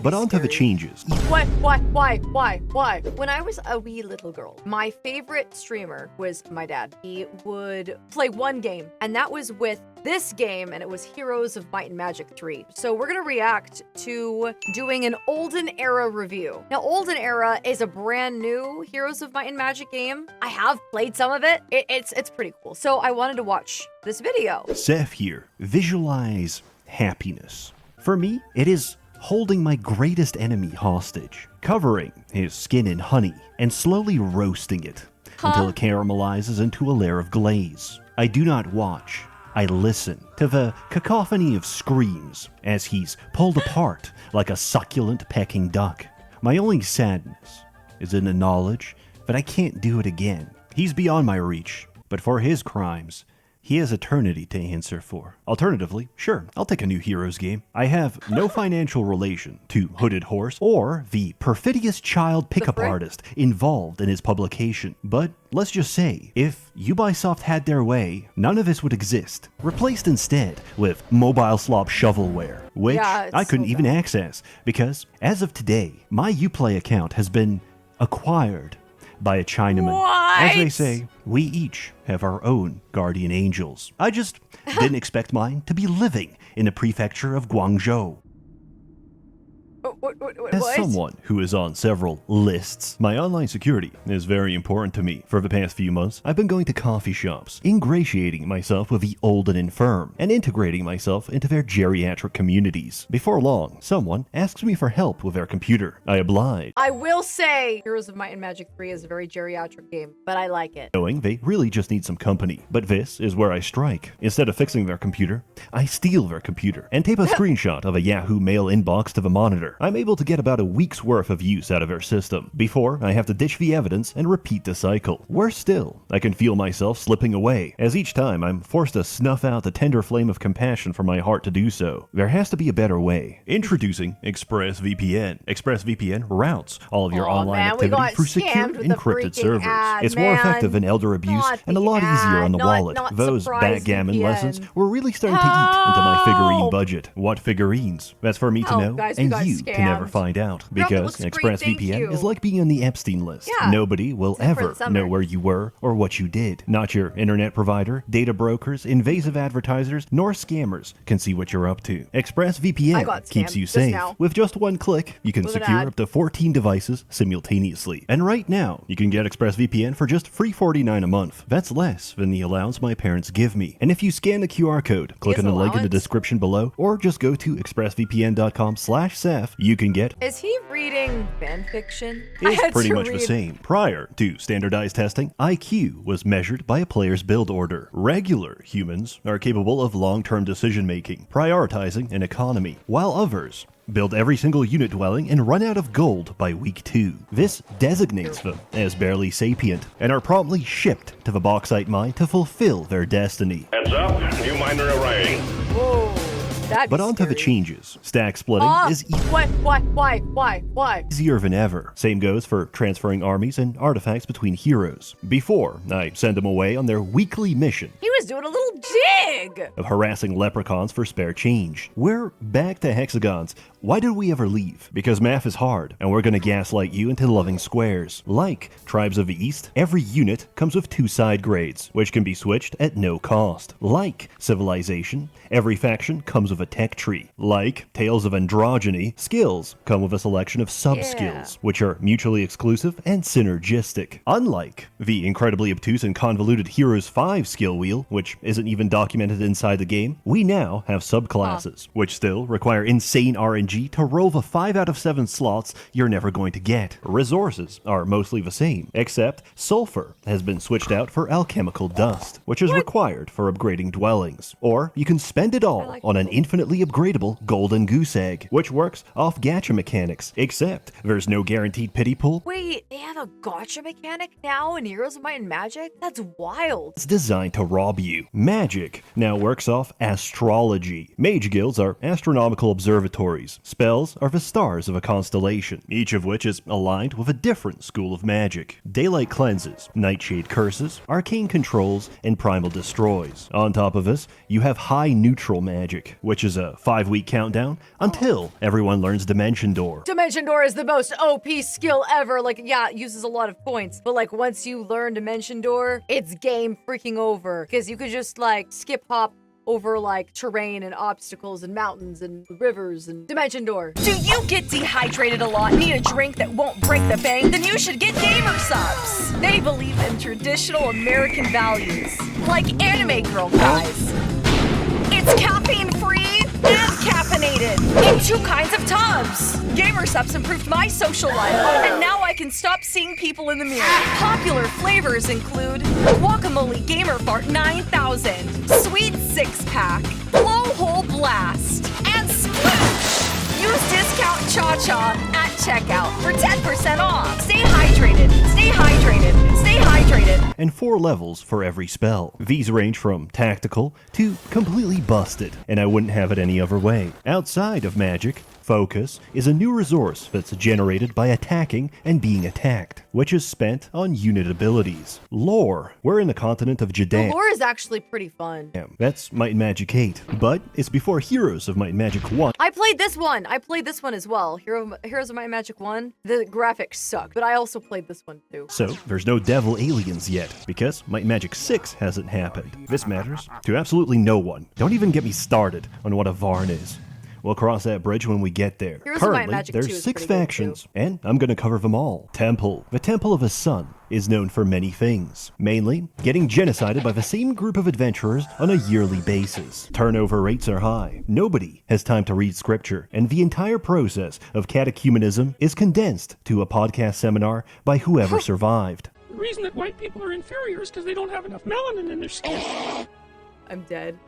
But on to the changes. Why? When I was a wee little girl, my favorite streamer was my dad. He would play one game, and that was with this game, and it was Heroes of Might and Magic 3. So we're gonna react to doing an Olden Era review. Now, Olden Era is a brand new Heroes of Might and Magic game. I have played some of it. It's pretty cool. So I wanted to watch this video. Seth here. Visualize happiness. For me, it is holding my greatest enemy hostage, covering his skin in honey, and slowly roasting it until it caramelizes into a layer of glaze. I do not watch. I listen to the cacophony of screams as he's pulled apart like a succulent pecking duck. My only sadness is in the knowledge that I can't do it again. He's beyond my reach, but for his crimes, he has eternity to answer for. Alternatively, sure, I'll take a new Heroes game. I have no financial relation to Hooded Horse or the perfidious child pickup artist involved in his publication. But let's just say, if Ubisoft had their way, none of this would exist. Replaced instead with mobile slop shovelware, which I couldn't even access because, as of today, my Uplay account has been acquired by a Chinaman. As they say, we each have our own guardian angels. I just didn't expect mine to be living in the prefecture of Guangzhou. As someone who is on several lists, my online security is very important to me. For the past few months, I've been going to coffee shops, ingratiating myself with the old and infirm, and integrating myself into their geriatric communities. Before long, someone asks me for help with their computer. I oblige. I will say, Heroes of Might and Magic 3 is a very geriatric game, but I like it. Knowing they really just need some company. But this is where I strike. Instead of fixing their computer, I steal their computer and tape a screenshot of a Yahoo Mail inbox to the monitor. I'm able to get about a week's worth of use out of their system before I have to ditch the evidence and repeat the cycle. Worse still, I can feel myself slipping away, as each time I'm forced to snuff out the tender flame of compassion from my heart to do so. There has to be a better way. Introducing ExpressVPN. ExpressVPN routes all of your online activity through secure encrypted servers. It's more effective than elder abuse and a lot easier on the wallet. Those backgammon lessons were really starting to eat into my figurine budget. What figurines? That's for me to know, and you can never find out, because ExpressVPN is like being on the Epstein list. Nobody will ever know where you were or what you did. Not your internet provider, data brokers, invasive advertisers, nor scammers can see what you're up to. ExpressVPN keeps you safe. With just one click, you can secure up to 14 devices simultaneously. And right now, you can get ExpressVPN for just $3.49 a month. That's less than the allowance my parents give me. And if you scan the QR code, click on the link in the description below, or just go to expressvpn.com/Seth, you can get. Is he reading fanfiction? It's pretty much the same. Prior to standardized testing, IQ was measured by a player's build order. Regular humans are capable of long-term decision-making, prioritizing an economy, while others build every single unit dwelling and run out of gold by week 2. This designates them as barely sapient and are promptly shipped to the bauxite mine to fulfill their destiny. Heads up, new miner arriving. Whoa. But on to the changes. Stack splitting is easier than ever. Same goes for transferring armies and artifacts between heroes. Before, I send them away on their weekly mission. He was doing a little dig Of harassing leprechauns for spare change. We're back to hexagons. Why did we ever leave? Because math is hard, and we're gonna gaslight you into loving squares. Like Tribes of the East, every unit comes with 2 side grades, which can be switched at no cost. Like Civilization, every faction comes with a tech tree. Like Tales of Androgyny, skills come with a selection of sub-skills, which are mutually exclusive and synergistic. Unlike the incredibly obtuse and convoluted Heroes 5 skill wheel, which isn't even documented inside the game, we now have subclasses, which still require insane RNG to roll the 5 out of 7 slots you're never going to get. Resources are mostly the same, except sulfur has been switched out for alchemical dust, which is required for upgrading dwellings. Or you can spend it all on an infinitely upgradable golden goose egg, which works off gacha mechanics, except there's no guaranteed pity pool. Wait, they have a gacha mechanic now in Heroes of Might and Magic? That's wild. It's designed to rob you you. Magic now works off astrology. Mage guilds are astronomical observatories. Spells are the stars of a constellation, each of which is aligned with a different school of magic. Daylight cleanses, nightshade curses, arcane controls, and primal destroys. On top of this, you have high neutral magic, which is a 5-week countdown until everyone learns Dimension Door. Dimension Door is the most OP skill ever. Like, yeah, it uses a lot of points, but like once you learn Dimension Door, it's game freaking over. Because you could just like skip hop over like terrain and obstacles and mountains and rivers and Dimension Door. Do you get dehydrated a lot, need a drink that won't break the bank? Then you should get Gamersupps. They believe in traditional American values, like anime girl guys. It's caffeine-free and caffeinated in 2 kinds of tubs. Gamersupps improved my social life, and now I can stop seeing people in the mirror. Popular flavors include Guacamole Gamer Fart 9000, Sweet 6-Pack, Blowhole Blast, and Sploosh. Use discount ChaCha at checkout for 10% off. Stay hydrated, stay hydrated, stay hydrated. And 4 levels for every spell. These range from tactical to completely busted, and I wouldn't have it any other way. Outside of magic, Focus is a new resource that's generated by attacking and being attacked, which is spent on unit abilities. Lore, we're in the continent of The Jadan. lore is actually pretty fun. That's Might and Magic 8, but it's before Heroes of Might and Magic 1. I played this one. I played this one as well. Heroes of Might and Magic 1. The graphics suck, but I also played this one too. So, there's no devil aliens yet, because Might and Magic 6 hasn't happened. This matters to absolutely no one. Don't even get me started on what a Varn is. We'll cross that bridge when we get there. Heroes of Might and Currently, Magic 2 there's is 6 pretty good, factions, and I'm gonna cover them all. Temple. The Temple of the Sun is known for many things, mainly getting genocided by the same group of adventurers on a yearly basis. Turnover rates are high. Nobody has time to read scripture, and the entire process of catechumenism is condensed to a podcast seminar by whoever survived. The reason that white people are inferior is because they don't have enough melanin in their skin. I'm dead.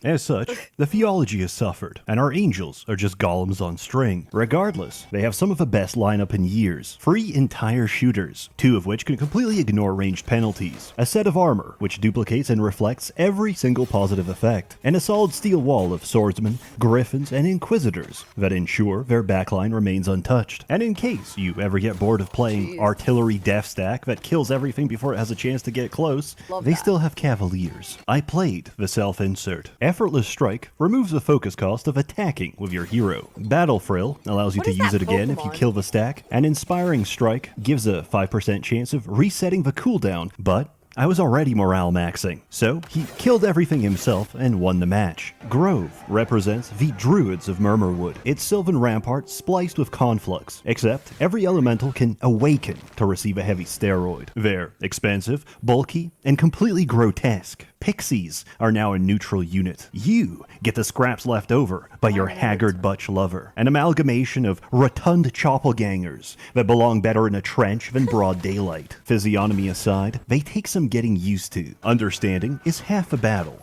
As such, the theology has suffered, and our angels are just golems on string. Regardless, they have some of the best lineup in years. 3 entire shooters, 2 of which can completely ignore ranged penalties, a set of armor which duplicates and reflects every single positive effect, and a solid steel wall of swordsmen, griffins, and inquisitors that ensure their backline remains untouched. And in case you ever get bored of playing artillery death stack that kills everything before it has a chance to get close, they still have cavaliers. I played the self-insert. Effortless Strike removes the focus cost of attacking with your hero. Battle Frill allows you What to is use that it again if you Pokemon? kill the stack, and Inspiring Strike gives a 5% chance of resetting the cooldown, but I was already morale maxing, so he killed everything himself and won the match. Grove represents the Druids of Murmurwood. It's Sylvan Rampart spliced with Conflux, except every elemental can awaken to receive a heavy steroid. They're expensive, bulky, and completely grotesque. Pixies are now a neutral unit. You get the scraps left over by your haggard butch lover. An amalgamation of rotund chopplegangers that belong better in a trench than broad daylight. Physiognomy aside, they take some getting used to. Understanding is half the battle.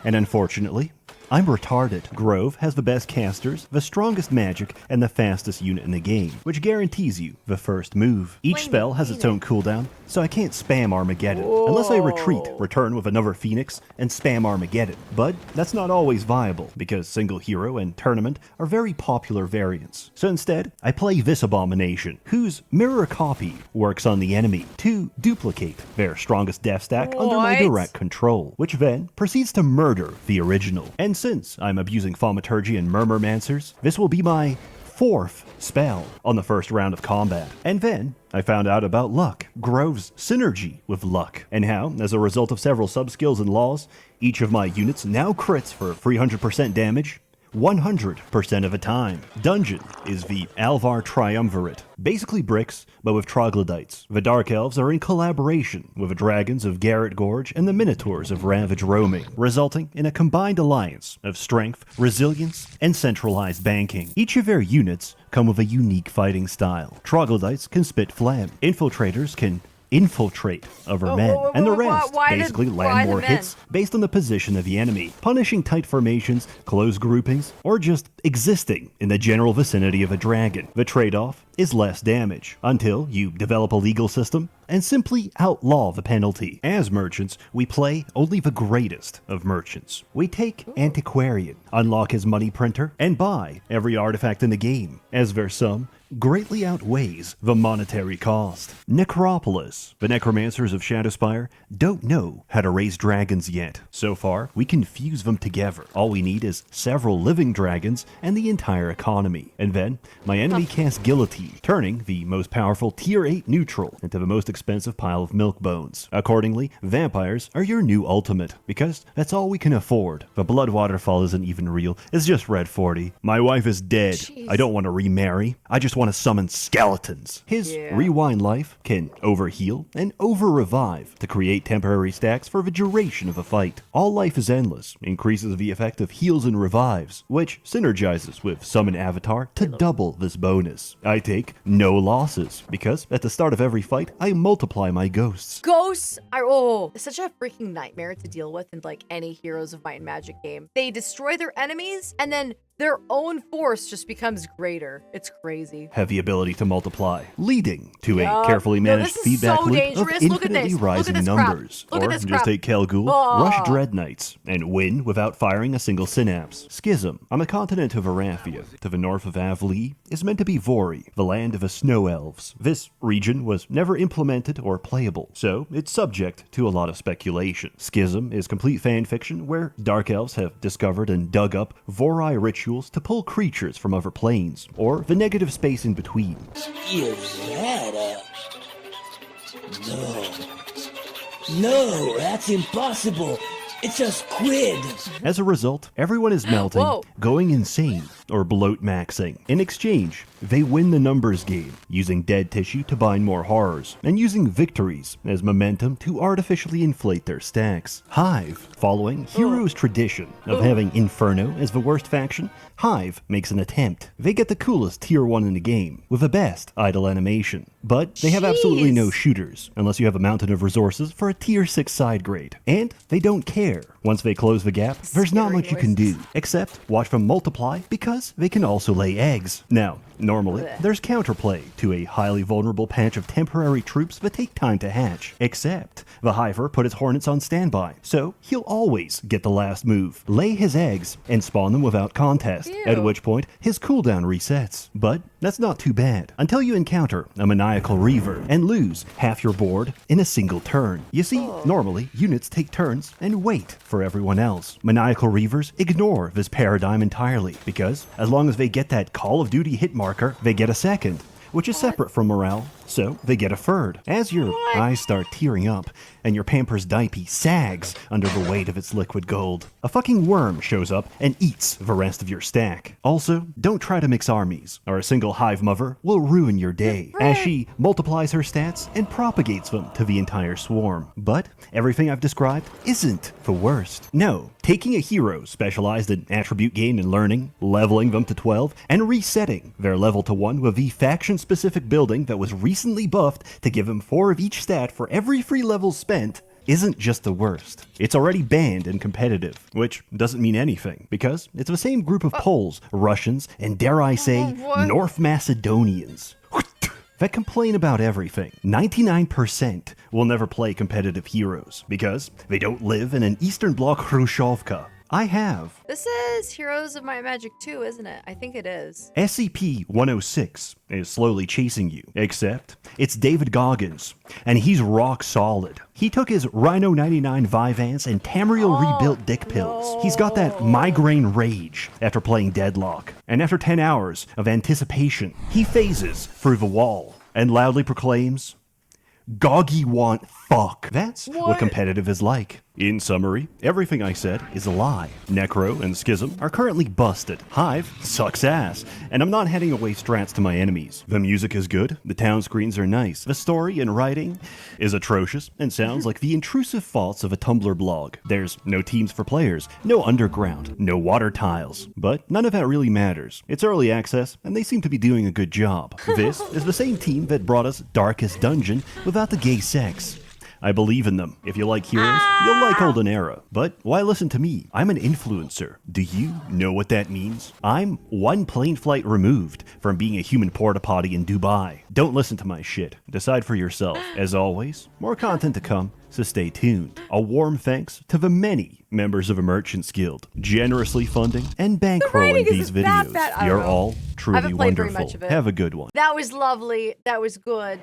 And unfortunately, I'm retarded. Grove has the best casters, the strongest magic, and the fastest unit in the game, which guarantees you the first move. Each spell has its own cooldown, so I can't spam Armageddon, unless I retreat, return with another Phoenix, and spam Armageddon. But that's not always viable, because single hero and tournament are very popular variants. So instead, I play this abomination, whose mirror copy works on the enemy to duplicate their strongest death stack under my What? direct control, which then proceeds to murder the original. And since I'm abusing Thaumaturgy and Murmurmancers, this will be my 4th spell on the first round of combat. And then I found out about luck, Grove's synergy with luck, and how, as a result of several sub-skills and laws, each of my units now crits for 300% damage 100% of the time. Dungeon is the Alvar Triumvirate. Basically bricks, but with troglodytes. The Dark Elves are in collaboration with the Dragons of Garrett Gorge and the Minotaurs of Ravage Roaming, resulting in a combined alliance of strength, resilience, and centralized banking. Each of their units come with a unique fighting style. Troglodytes can spit phlegm. Infiltrators can infiltrate over men, and the rest why basically why land the more men? hits based on the position of the enemy, punishing tight formations, close groupings, or just existing in the general vicinity of a dragon. The trade-off is less damage, until you develop a legal system and simply outlaw the penalty. As merchants, we play only the greatest of merchants. We take Antiquarian, unlock his money printer, and buy every artifact in the game, as their sum greatly outweighs the monetary cost. Necropolis. The necromancers of Shadowspire don't know how to raise dragons yet. So far, we can fuse them together. All we need is several living dragons and the entire economy. And then, my enemy casts Guillotine, turning the most powerful tier 8 neutral into the most expensive pile of milk bones. Accordingly, vampires are your new ultimate, because that's all we can afford. The blood waterfall isn't even real, it's just red 40. My wife is dead. Jeez. I don't want to remarry. I just want to summon skeletons. His rewind life can overheal and over-revive to create temporary stacks for the duration of a fight. All life is endless, increases the effect of heals and revives, which synergizes with summon avatar to double this bonus. I take no losses, because at the start of every fight, I multiply my ghosts. Ghosts are it's such a freaking nightmare to deal with in like any Heroes of Might and Magic game. They destroy their enemies and then their own force just becomes greater. It's crazy. Have the ability to multiply, leading to a Yup. carefully No, managed this is feedback so loop of dangerous. Look at infinitely this. Look at rising this crap. numbers. Look at Or this just crap. take Kelgul, rush Dread Knights, and win without firing a single synapse. Schism. On the continent of Arathia, to the north of Avlee, is meant to be Vori, the land of the snow elves. This region was never implemented or playable, so it's subject to a lot of speculation. Schism is complete fanfiction where dark elves have discovered and dug up Vori rituals to pull creatures from other planes, or the negative space in between. Is that No, that's impossible. It's a squid. As a result, everyone is melting, Whoa. going insane, or bloat maxing. In exchange, they win the numbers game, using dead tissue to bind more horrors, and using victories as momentum to artificially inflate their stacks. Hive, following Heroes' tradition of having Inferno as the worst faction, Hive makes an attempt. They get the coolest tier 1 in the game, with the best idle animation. But they have absolutely no shooters, unless you have a mountain of resources for a tier 6 side grade. And they don't care. Once they close the gap, there's not much you can do, except watch them multiply, because they can also lay eggs. Now, normally, there's counterplay to a highly vulnerable patch of temporary troops that take time to hatch. Except, the Hiver put his hornets on standby, so he'll always get the last move, lay his eggs, and spawn them without contest, at which point his cooldown resets. But that's not too bad, until you encounter a maniacal reaver and lose half your board in a single turn. You see, normally, units take turns and wait for everyone else. Maniacal reavers ignore this paradigm entirely, because as long as they get that Call of Duty hit marker, they get a second, which is separate from morale, so they get a third. As your eyes start tearing up, and your Pampers diaper sags under the weight of its liquid gold, a fucking worm shows up and eats the rest of your stack. Also, don't try to mix armies, or a single hive mother will ruin your day, as she multiplies her stats and propagates them to the entire swarm. But everything I've described isn't the worst. No, taking a hero specialized in attribute gain and learning, leveling them to 12, and resetting their level to 1 with the faction-specific building that was recently buffed to give them 4 of each stat for every free level spent isn't just the worst. It's already banned and competitive, which doesn't mean anything, because it's the same group of Poles, Russians, and dare I say, North Macedonians that complain about everything. 99% will never play competitive heroes, because they don't live in an Eastern Bloc Khrushchevka. I have. This is Heroes of Might and Magic 2, isn't it? I think it is. SCP-106 is slowly chasing you, except it's David Goggins, and he's rock solid. He took his Rhino 99 Vyvanse and Tamriel rebuilt dick pills. He's got that migraine rage after playing Deadlock. And after 10 hours of anticipation, he phases through the wall and loudly proclaims, "Goggy want fuck." That's what competitive is like. In summary, everything I said is a lie. Necro and Schism are currently busted. Hive sucks ass, and I'm not handing away strats to my enemies. The music is good, the town screens are nice, the story and writing is atrocious and sounds like the intrusive faults of a Tumblr blog. There's no teams for players, no underground, no water tiles. But none of that really matters. It's early access, and they seem to be doing a good job. This is the same team that brought us Darkest Dungeon without the gay sex. I believe in them. If you like heroes, you'll like Olden Era. But why listen to me? I'm an influencer. Do you know what that means? I'm one plane flight removed from being a human porta potty in Dubai. Don't listen to my shit. Decide for yourself. As always, more content to come, so stay tuned. A warm thanks to the many members of a Merchants Guild, generously funding and bankrolling these videos. You're all truly played very wonderful. much of it. Have a good one. That was lovely. That was good.